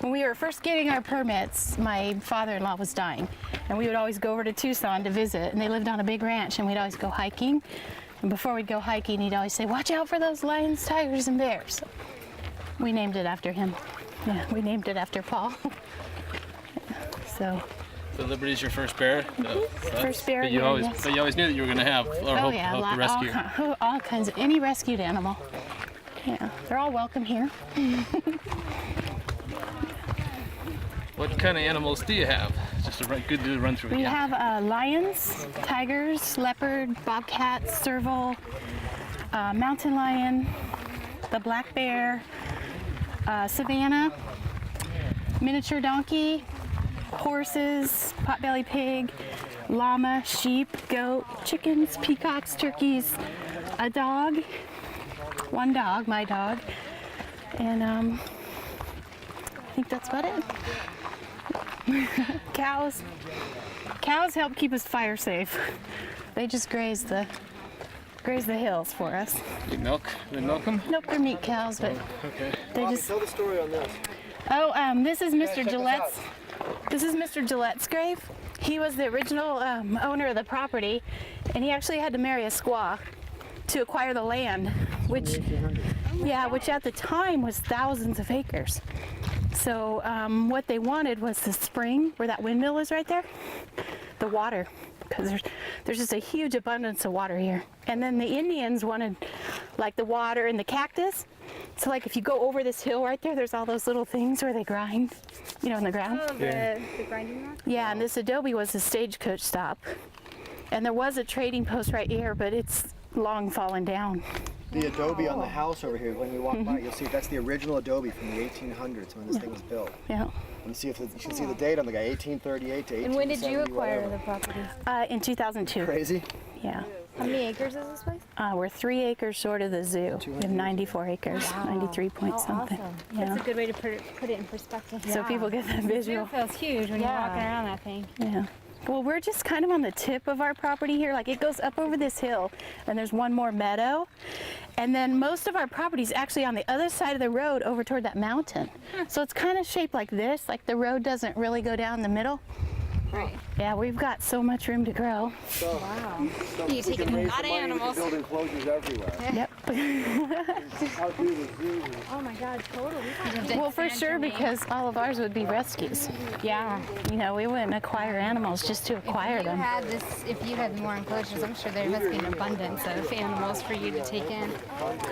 When we were first getting our permits, my father-in-law was dying, and we would always go over to Tucson to visit, and they lived on a big ranch, and we'd always go hiking. And before we'd go hiking, he'd always say, watch out for those lions, tigers, and bears. So we named it after him. Yeah, we named it after Paul. So Liberty's your first bear? First bear. But you always knew that you were going to have, or hope to rescue. All kinds of, any rescued animal. Yeah, they're all welcome here. What kind of animals do you have? Just a good to run through. We have lions, tigers, leopard, bobcat, serval, mountain lion, the black bear, savannah, miniature donkey, horses, potbelly pig, llama, sheep, goat, chickens, peacocks, turkeys, a dog, one dog, my dog, and I think that's about it. Cows help keep us fire safe. They just graze the hills for us. You milk? They milk them? Nope, they're meat cows, but okay. They just tell the story on this. Oh, this is Mr. Gillette's. This is Mr. Gillette's grave. He was the original owner of the property, and he actually had to marry a squaw to acquire the land, which at the time was thousands of acres. So what they wanted was the spring where that windmill is right there, the water, because there's just a huge abundance of water here. And then the Indians wanted like the water and the cactus. So like if you go over this hill right there, there's all those little things where they grind, in the ground. Oh, the grinding rock? Yeah, and this adobe was the stagecoach stop. And there was a trading post right here, but it's long fallen down. The adobe on the house over here, when you walk by, you'll see that's the original adobe from the 1800s when this thing was built. Yeah. And see if you can see the date on the guy, 1838 to 1870. And when did you acquire the property? In 2002. Crazy? Yeah. How many acres is this place? We're 3 acres short of the zoo. We have 94 acres, 93 point something. Awesome. Yeah. That's a good way to put it in perspective. So people get that visual. It feels huge when you're walking around that thing. Yeah. Well, we're just kind of on the tip of our property here. Like it goes up over this hill, and there's one more meadow. And then most of our property is actually on the other side of the road over toward that mountain. So it's kind of shaped like this, like the road doesn't really go down the middle. Right. Yeah, we've got so much room to grow. So, Wow. so You take a lot of animals. Build enclosures everywhere. Yep. Outdo the zoo. Oh my God, totally. Well, for sure, because all of ours would be rescues. Yeah. We wouldn't acquire animals just to acquire them. If you had more enclosures, I'm sure there must be an abundance of animals for you to take in.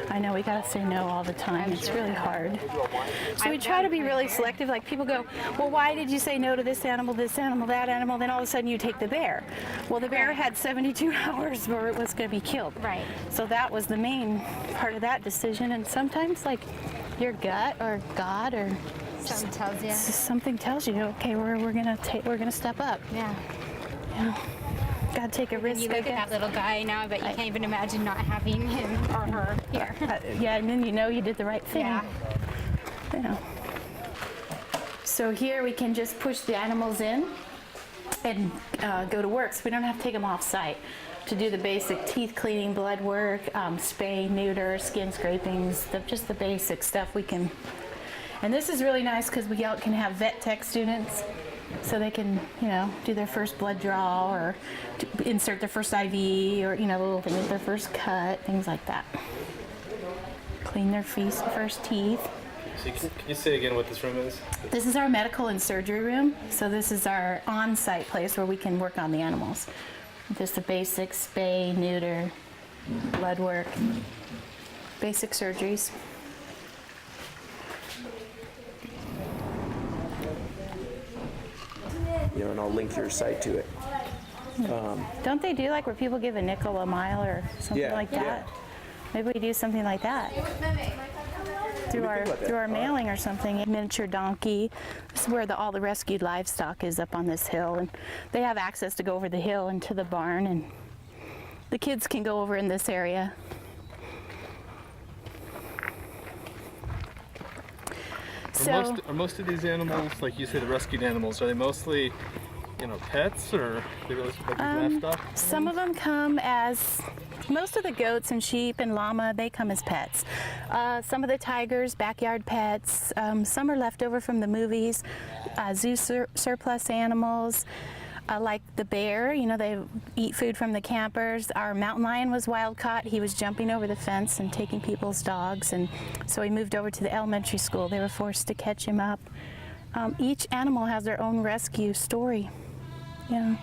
I know, we gotta say no all the time. It's really hard. So we try to be really selective. Like people go, well, why did you say no to this animal, that animal? Then all of a sudden you take the bear. Well, the bear had 72 hours where it was gonna be killed. Right. So that was the main part of that decision. And sometimes like your gut or God or Something tells you. something tells you, okay, we're gonna step up. Yeah. Yeah. Gotta take a risk. You look at that little guy now, but you can't even imagine not having him or her here. Yeah, and then you did the right thing. Yeah. So here we can just push the animals in and go to work. So we don't have to take them off site to do the basic teeth cleaning, blood work, spay, neuter, skin scrapings, just the basic stuff we can. And this is really nice because we can have vet tech students, so they can, do their first blood draw or insert their first IV or, little things, their first cut, things like that. Clean their first teeth. So can you say again what this room is? This is our medical and surgery room. So this is our on-site place where we can work on the animals. Just the basic spay, neuter, blood work, basic surgeries. And I'll link your site to it. Don't they do like where people give a nickel a mile or something like that? Maybe we do something like that through our mailing or something. A miniature donkey. This is where all the rescued livestock is, up on this hill, and they have access to go over the hill into the barn, and the kids can go over in this area. Are most of these animals, like you say, the rescued animals, are they mostly, pets, or they really like livestock? Some of them come as Most of the goats and sheep and llama, they come as pets. Some of the tigers, backyard pets. Some are left over from the movies. Zoo surplus animals, like the bear. You know, they eat food from the campers. Our mountain lion was wild caught. He was jumping over the fence and taking people's dogs, and so he moved over to the elementary school. They were forced to catch him up. Each animal has their own rescue story. Yeah.